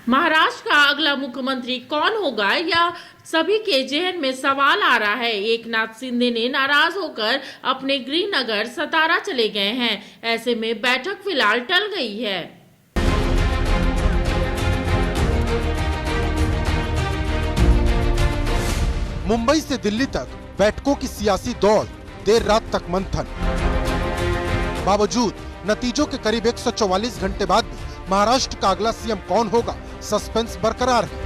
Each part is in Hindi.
महाराष्ट्र का अगला मुख्यमंत्री कौन होगा या सभी के जहन में सवाल आ रहा है। एकनाथ शिंदे ने नाराज होकर अपने गृहनगर सतारा चले गए हैं। ऐसे में बैठक फिलहाल टल गई है। मुंबई से दिल्ली तक बैठकों की सियासी दौड़, देर रात तक मंथन। बावजूद नतीजों के करीब 144 घंटे बाद भी महाराष्ट्र का अगला सीएम कौन होगा, सस्पेंस बरकरार है।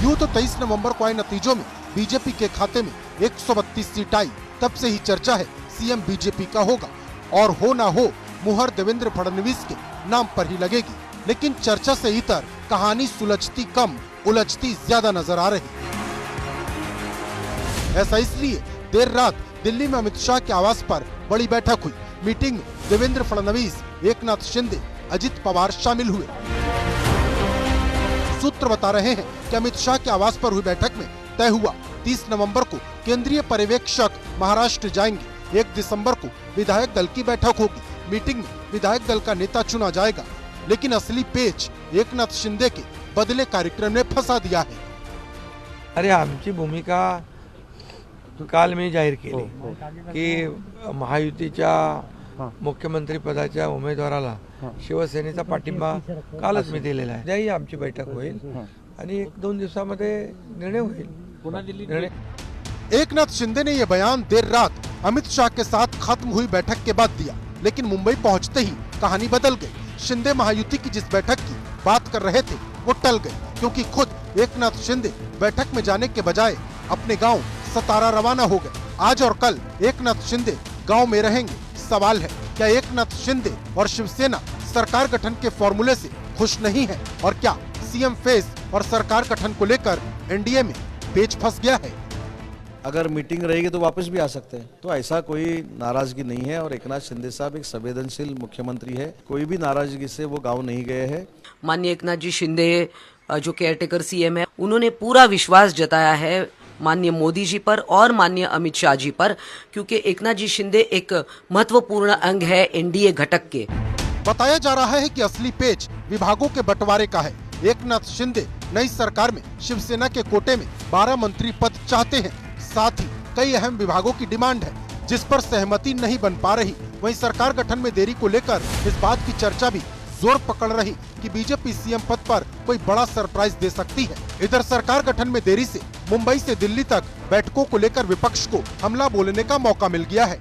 यूं तो 23 नवंबर को आए नतीजों में बीजेपी के खाते में 132 सीट आई। तब से ही चर्चा है सीएम बीजेपी का होगा और हो ना हो मुहर देवेंद्र फडणवीस के नाम पर ही लगेगी। लेकिन चर्चा से इतर कहानी सुलझती कम, उलझती ज्यादा नजर आ रही। ऐसा इसलिए देर रात दिल्ली में अमित शाह के आवास पर बड़ी बैठक हुई। मीटिंग में देवेंद्र फडणवीस, एकनाथ शिंदे, अजित पवार शामिल हुए। सूत्र बता रहे हैं कि अमित शाह के आवास पर हुई बैठक में तय हुआ 30 नवंबर को केंद्रीय पर्यवेक्षक महाराष्ट्र जाएंगे। 1 दिसंबर को विधायक दल की बैठक होगी। मीटिंग में विधायक दल का नेता चुना जाएगा। लेकिन असली पेच एकनाथ शिंदे के बदले कार्यक्रम ने फंसा दिया है। अरे आमची भूमिका काल मी जाहीर केली की महायुतीच्या मुख्यमंत्री पदाच्या उमेदवाराला शिवसेनेचा पाठिंबा कालच मी दिलेला आहे। त्याही आमची बैठक होईल आणि 1-2 दिवसामध्ये निर्णय होईल। एकनाथ शिंदे ने यह बयान देर रात अमित शाह के साथ खत्म हुई बैठक के बाद दिया। लेकिन मुंबई पहुंचते ही कहानी बदल गई। शिंदे महायुति की जिस बैठक की बात कर रहे थे वो टल गई, क्योंकि खुद एकनाथ शिंदे बैठक में जाने के बजाय अपने गांव सतारा रवाना हो गए। आज और कल एकनाथ शिंदे गांव में रहेंगे। सवाल है, क्या एकनाथ शिंदे और शिवसेना सरकार गठन के फॉर्मूले से खुश नहीं है? और क्या सीएम फेस और सरकार गठन को लेकर एनडीए में पेच फंस गया है? अगर मीटिंग रहेगी तो वापस भी आ सकते हैं, तो ऐसा कोई नाराजगी नहीं है। और एकनाथ शिंदे साहब एक संवेदनशील मुख्यमंत्री है, कोई भी नाराजगी से वो गांव नहीं गए हैं। माननीय एकनाथ जी शिंदे जो केयरटेकर सीएम है, उन्होंने पूरा विश्वास जताया है माननीय मोदी जी पर और माननीय अमित शाह जी पर, क्योंकि एकनाथ जी शिंदे एक महत्वपूर्ण अंग है एनडीए घटक के। बताया जा रहा है कि असली पेच विभागों के बंटवारे का है। एकनाथ शिंदे नई सरकार में शिवसेना के कोटे में 12 मंत्री पद चाहते हैं। साथ ही कई अहम विभागों की डिमांड है, जिस पर सहमति नहीं बन पा रही। वहीं सरकार गठन में देरी को लेकर इस बात की चर्चा भी जोर पकड़ रही कि बीजेपी सीएम पद पर कोई बड़ा सरप्राइज दे सकती है। इधर सरकार गठन में देरी से मुंबई से दिल्ली तक बैठकों को लेकर विपक्ष को हमला बोलने का मौका मिल गया है।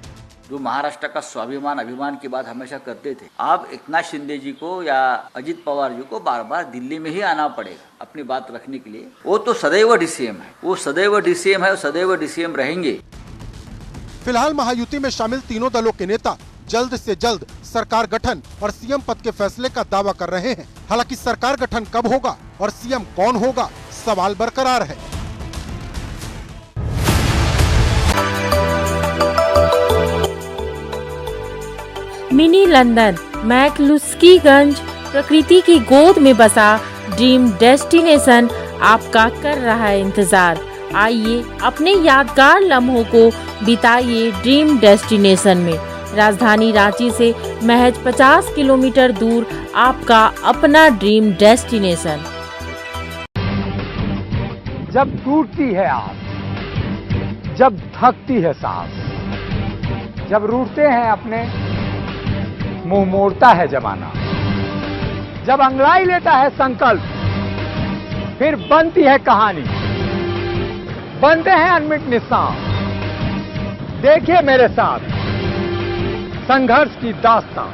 जो महाराष्ट्र का स्वाभिमान अभिमान की बात हमेशा करते थे, अब एकनाथ शिंदे जी को या अजित पवार जी को बार बार दिल्ली में ही आना पड़ेगा अपनी बात रखने के लिए। वो तो सदैव डीसीएम है, वो सदैव डीसीएम है और सदैव डीसीएम रहेंगे। फिलहाल महायुति में शामिल तीनों दलों के नेता जल्द से जल्द सरकार गठन और सीएम पद के फैसले का दावा कर रहे हैं। हालांकि सरकार गठन कब होगा और सीएम कौन होगा, सवाल बरकरार है। मिनी लंदन मैक्लुस्कीगंज प्रकृति की गोद में बसा ड्रीम डेस्टिनेशन आपका कर रहा है इंतजार। आइए अपने यादगार लम्हों को बिताइए ड्रीम डेस्टिनेशन में। राजधानी रांची से महज 50 किलोमीटर दूर आपका अपना ड्रीम डेस्टिनेशन। जब टूटती है आस, जब थकती है सांस, जब रूठते हैं अपने, मुंह मोड़ता है जमाना, जब अंगड़ाई लेता है संकल्प, फिर बनती है कहानी, बनते हैं अनमिट निशान। देखिए मेरे साथ संघर्ष की दास्तां।